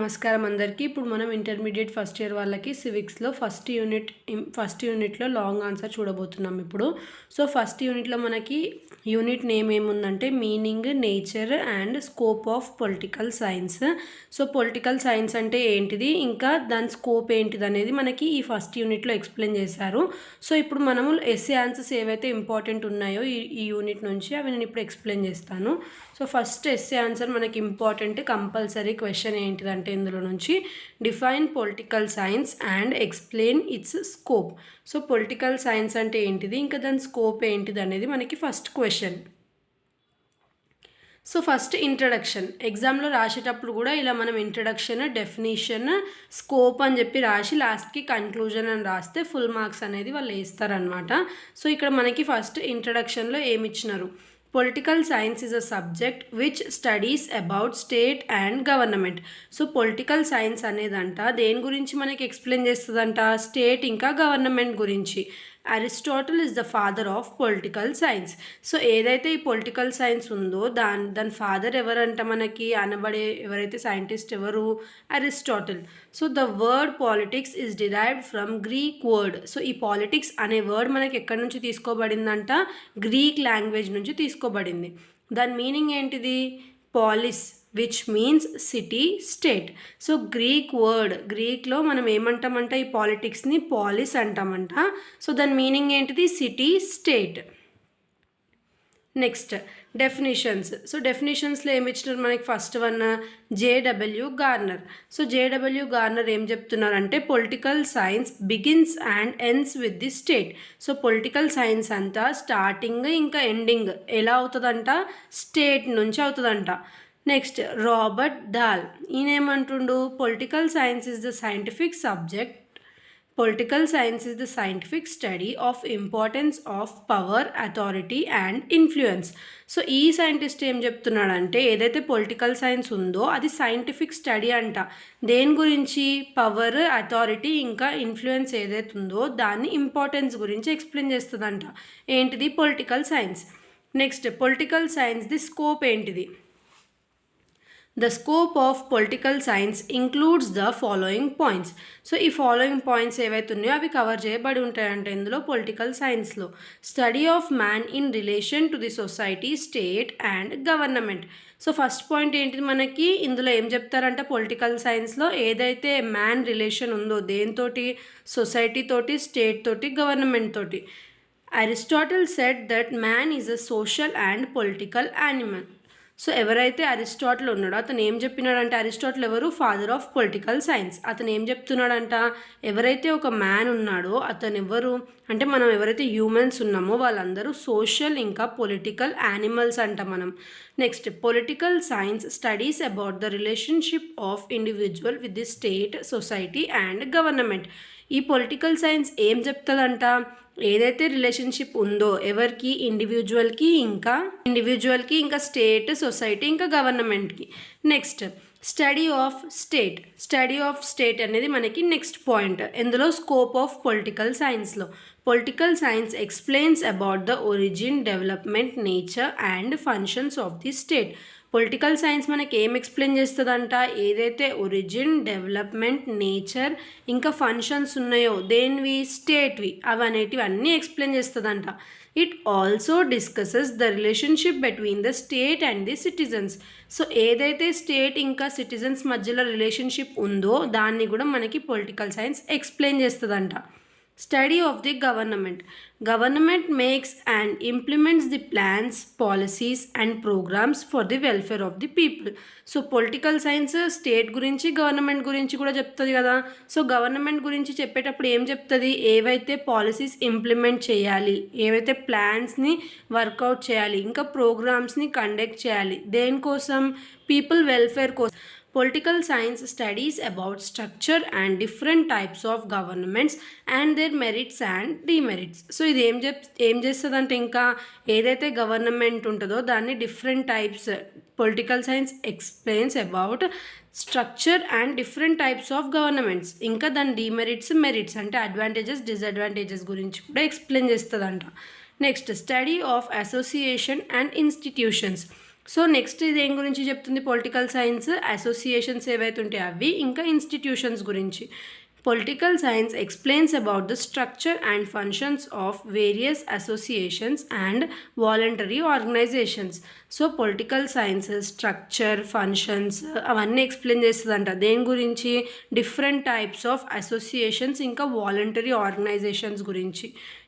నమస్కారం అందరికీ. ఇప్పుడు మనం ఇంటర్మీడియట్ ఫస్ట్ ఇయర్ వాళ్ళకి సివిక్స్లో ఫస్ట్ యూనిట్లో లాంగ్ ఆన్సర్ చూడబోతున్నాం ఇప్పుడు. సో ఫస్ట్ యూనిట్లో మనకి యూనిట్ నేమ్ ఏముందంటే meaning, nature and scope of political science. So political science అంటే ఏంటిది, ఇంకా దాని స్కోప్ ఏంటిది అనేది మనకి ఈ ఫస్ట్ యూనిట్లో ఎక్స్ప్లెయిన్ చేశారు. సో ఇప్పుడు మనము ఎస్సే ఆన్సర్స్ ఏవైతే ఇంపార్టెంట్ ఉన్నాయో ఈ యూనిట్ నుంచి అవి నేను ఇప్పుడు ఎక్స్ప్లెయిన్ చేస్తాను. సో ఫస్ట్ ఎస్సే ఆన్సర్ మనకి ఇంపార్టెంట్ కంపల్సరీ క్వశ్చన్ ఏంటిదంటే ఇందులో నుంచి define political science and explain it's scope. So political science అంటే ఏంటిది, ఇంకా దాని స్కోప్ ఏంటిది అనేది మనకి first question. So first introduction, ఎగ్జామ్లో రాసేటప్పుడు కూడా ఇలా మనం ఇంట్రడక్షన్, డెఫినేషన్, స్కోప్ అని చెప్పి రాసి లాస్ట్కి కన్క్లూజన్ అని రాస్తే ఫుల్ మార్క్స్ అనేది వాళ్ళు వేస్తారనమాట. సో ఇక్కడ మనకి ఫస్ట్ ఇంట్రడక్షన్లో ఏమి ఇచ్చినారు, political science is a subject which studies about state and government. So political science అనేదంట దేని గురించి మనకి ఎక్స్ప్లెయిన్ చేస్తుందంట, స్టేట్ ఇంకా గవర్నమెంట్ గురించి. Aristotle is the father of political science. So ఏదైతే ఈ పొలిటికల్ సైన్స్ ఉందో దాని ఫాదర్ ఎవరంట మనకి అనబడే ఎవరైతే సైంటిస్ట్ ఎవరు, Aristotle. So the word politics is derived from Greek word. So ఈ పాలిటిక్స్ అనే వర్డ్ మనకి ఎక్కడి నుంచి తీసుకోబడిందంట, గ్రీక్ లాంగ్వేజ్ నుంచి తీసుకోబడింది. దాని మీనింగ్ ఏంటిది, polis which means city, state. So Greek word, గ్రీక్లో మనం ఏమంటామంట ఈ పాలిటిక్స్ని పాలిస్ అంటామంట. సో దాని మీనింగ్ ఏంటిది, city, state. Next definitions. So డెఫినేషన్స్లో ఏమి ఇచ్చినారు మనకి, first one JW Garner. So JW Garner ఏం చెప్తున్నారంటే political science begins and ends with the state. So political science అంతా స్టార్టింగ్ ఇంకా ఎండింగ్ ఎలా అవుతుందంట, స్టేట్ నుంచి అవుతుందంట. నెక్స్ట్ రాబర్ట్ దాల్, ఈయన ఏమంటుండు, political science is the scientific subject, political science is the scientific study of importance of power, authority and influence. So ఈ scientist ఏం చెప్తున్నాడంటే ఏదైతే పొలిటికల్ సైన్స్ ఉందో అది సైంటిఫిక్ స్టడీ అంట దేని గురించి, పవర్, అథారిటీ ఇంకా ఇన్ఫ్లుయెన్స్ ఏదైతే ఉందో దాన్ని ఇంపార్టెన్స్ గురించి ఎక్స్ప్లెయిన్ చేస్తుందంట. ఏంటిది, political science. Next political science the scope ఏంటిది, the scope of political science includes the following points. So ఈ ఫాలోయింగ్ పాయింట్స్ ఏవైతే ఉన్నాయో అవి కవర్ చేయబడి ఉంటాయంటే ఇందులో పొలిటికల్ సైన్స్లో. Study of man in relation to the society, state and government. So first point ఏంటిది మనకి ఇందులో ఏం చెప్తారంటే పొలిటికల్ సైన్స్లో ఏదైతే మ్యాన్ రిలేషన్ ఉందో దేనితోటి, సొసైటీ తోటి, స్టేట్ తోటి, గవర్నమెంట్ తోటి. Aristotle said that man is a social and political animal. So ఎవరైతే అరిస్టాటిల్ ఉన్నాడో అతను ఏం చెప్పినాడంటే, అరిస్టాటిల్ ఎవరు, ఫాదర్ ఆఫ్ పొలిటికల్ సైన్స్. అతను ఏం చెప్తున్నాడంట, ఎవరైతే ఒక మ్యాన్ ఉన్నాడో అతను ఎవరు అంటే మనం ఎవరైతే హ్యూమన్స్ ఉన్నామో వాళ్ళందరూ సోషల్ ఇంకా పొలిటికల్ యానిమల్స్ అంట మనం. Next political science studies about the relationship of individual with the state, society and government. ఈ పొలిటికల్ సైన్స్ ఏం చెప్తుందంట, ఏదైతే రిలేషన్షిప్ ఉందో ఎవరికి, ఇండివిజువల్కి ఇంకా స్టేట్, సొసైటీ ఇంకా గవర్నమెంట్కి. నెక్స్ట్ స్టడీ ఆఫ్ స్టేట్ అనేది మనకి నెక్స్ట్ పాయింట్. ఇందులో స్కోప్ ఆఫ్ పొలిటికల్ సైన్స్లో political science explains about the origin, development, nature and functions of the state. Political science మనకి ఏం ఎక్స్ప్లెయిన్ చేస్తుందంట, ఏదైతే ఒరిజిన్, డెవలప్మెంట్, నేచర్ ఇంకా ఫంక్షన్స్ ఉన్నాయో దేనివి, స్టేట్వి, అవి అనేటివి అన్నీ ఎక్స్ప్లెయిన్ చేస్తుందంట. It also discusses the relationship between the state and the citizens. So ఏదైతే స్టేట్ ఇంకా సిటిజన్స్ మధ్యలో రిలేషన్షిప్ ఉందో దాన్ని కూడా మనకి పొలిటికల్ సైన్స్ ఎక్స్ప్లెయిన్ చేస్తుందంట. Study of the government makes and implements the plans, policies and programmes for the welfare of the people. So political science state గురించి, government గురించి కూడా చెప్తుంది కదా. సో గవర్నమెంట్ గురించి చెప్పేటప్పుడు ఏం చెప్తుంది, ఏవైతే పాలసీస్ ఇంప్లిమెంట్ చేయాలి, ఏవైతే ప్లాన్స్ని వర్కౌట్ చేయాలి, ఇంకా ప్రోగ్రామ్స్ని కండక్ట్ చేయాలి, దేనికోసం, పీపుల్ వెల్ఫేర్ కోసం. Political science studies about structure and different types of governments and their merits and demerits. So ఇది ఏం చేస్తుందంటే ఇంకా ఏదైతే గవర్నమెంట్ ఉంటుందో దాన్ని different types, political science explains about structure and different types of governments, ఇంకా దాని డిమెరిట్స్, మెరిట్స్ అంటే అడ్వాంటేజెస్, డిసడ్వాంటేజెస్ గురించి కూడా ఎక్స్ప్లెయిన్ చేస్తుందంట. Next study of association and institutions. So next ఇది ఏం గురించి చెప్తుంది పొలిటికల్ సైన్స్, అసోసియేషన్స్ ఏవైతే ఉంటాయో అవి, ఇంకా ఇన్స్టిట్యూషన్స్ గురించి. Political science explains about the structure and functions of various associations and voluntary organizations. So political science structure, functions అవన్నీ ఎక్స్ప్లెయిన్ చేస్తుందంట. దేని గురించి? డిఫరెంట్ టైప్స్ ఆఫ్ అసోసియేషన్స్ ఇంకా వాలంటరీ ఆర్గనైజేషన్స్ గురించి.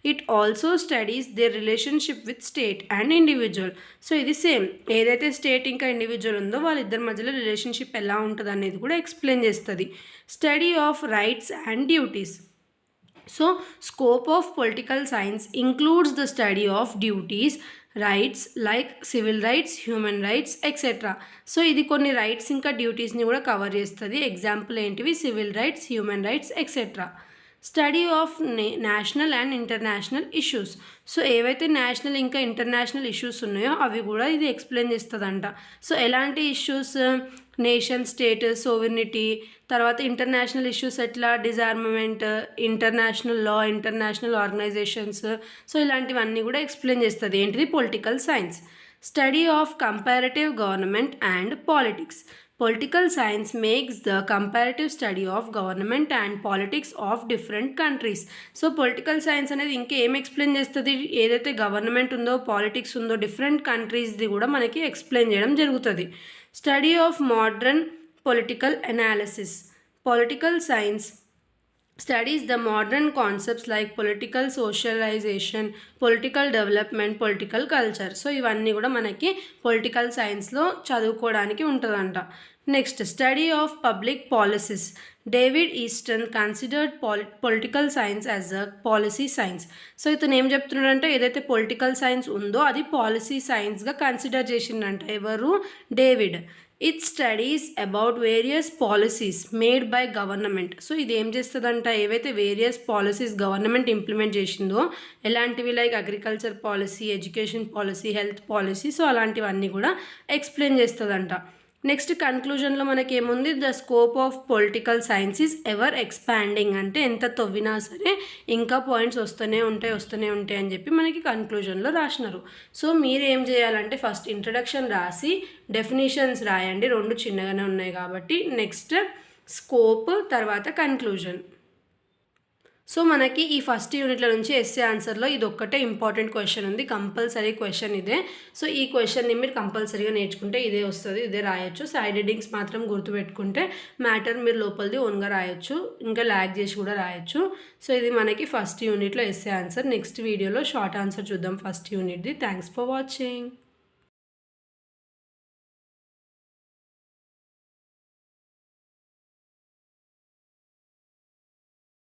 It also studies there relationship with state and individual. So ఇది same, ఏదైతే state ఇంకా individual ఉందో వాళ్ళిద్దరి మధ్యలో రిలేషన్షిప్ ఎలా ఉంటుంది అనేది కూడా ఎక్స్ప్లెయిన్ చేస్తుంది. Study of rights and duties. So scope of political science includes the study of duties, rights like civil rights, human rights etcetera. So ఇది కొన్ని రైట్స్ ఇంకా డ్యూటీస్ని కూడా కవర్ చేస్తుంది. ఎగ్జాంపుల్ ఏంటివి? Civil rights, human rights etcetera. Study of national and international issues. So ఏవైతే national ఇంకా international issues ఉన్నాయో అవి కూడా ఇది ఎక్స్ప్లెయిన్ చేస్తుందంట. సో ఎలాంటి ఇష్యూస్? నేషన్ స్టేట్ సోవెర్నిటీ, తర్వాత ఇంటర్నేషనల్ ఇష్యూస్ ఎట్లా? Disarmament, international law, international organisations. So ఇలాంటివన్నీ కూడా ఎక్స్ప్లెయిన్ చేస్తుంది. ఏంటిది? Political science. Study of comparative government and politics. Political science makes the comparative study of government and politics of different countries. So political science అనేది ఇంకేం explain చేస్తుంది? ఏదైతే government ఉందో, politics ఉందో, డిఫరెంట్ కంట్రీస్ది కూడా మనకి ఎక్స్ప్లెయిన్ చేయడం జరుగుతుంది. Study of modern political analysis. Political science studies the modern concepts like political socialization, political development, political culture. So ఇవన్నీ కూడా మనకి పొలిటికల్ సైన్స్లో చదువుకోవడానికి ఉంటుందంట. Next study of public policies. David Easton considered political science as a policy science. So ఇతను ఏం చెప్తున్నాడంటే ఏదైతే పొలిటికల్ సైన్స్ ఉందో అది పాలసీ సైన్స్గా కన్సిడర్ చేసిండంట. ఎవరు? David. It studies about various policies made by government. So ఇది ఏం చేస్తుందంట? ఏవైతే వేరియస్ పాలసీస్ గవర్నమెంట్ ఇంప్లిమెంట్ చేసిందో, ఎలాంటివి? Like agriculture policy, education policy, health policy. So అలాంటివన్నీ కూడా ఎక్స్ప్లెయిన్ చేస్తుందంట. నెక్స్ట్ కన్క్లూజన్లో మనకి ఏముంది? The scope of political science is ever expanding. అంటే ఎంత తవ్వినా సరే ఇంకా పాయింట్స్ వస్తూనే ఉంటాయి అని చెప్పి మనకి కన్క్లూజన్లో రాసినారు. సో మీరు ఏం చేయాలంటే ఫస్ట్ ఇంట్రడక్షన్ రాసి డెఫినేషన్స్ రాయండి, రెండు చిన్నగానే ఉన్నాయి కాబట్టి. నెక్స్ట్ స్కోప్, తర్వాత కన్క్లూజన్. సో మనకి ఈ ఫస్ట్ యూనిట్ల నుంచి ఎస్సే ఆన్సర్లో ఇది ఒక్కటే ఇంపార్టెంట్ క్వశ్చన్ ఉంది, కంపల్సరీ క్వశ్చన్ ఇదే. సో ఈ క్వశ్చన్ని మీరు కంపల్సరీగా నేర్చుకుంటే ఇదే వస్తుంది, ఇదే రాయొచ్చు. సైడ్ హెడ్డింగ్స్ మాత్రం గుర్తుపెట్టుకుంటే మ్యాటర్ మీరు లోపలిది ఓన్గా రాయొచ్చు, ఇంకా ల్యాగ్ చేసి కూడా రాయొచ్చు. సో ఇది మనకి ఫస్ట్ యూనిట్లో ఎస్సే ఆన్సర్. నెక్స్ట్ వీడియోలో షార్ట్ ఆన్సర్ చూద్దాం ఫస్ట్ యూనిట్ది. Thanks for watching.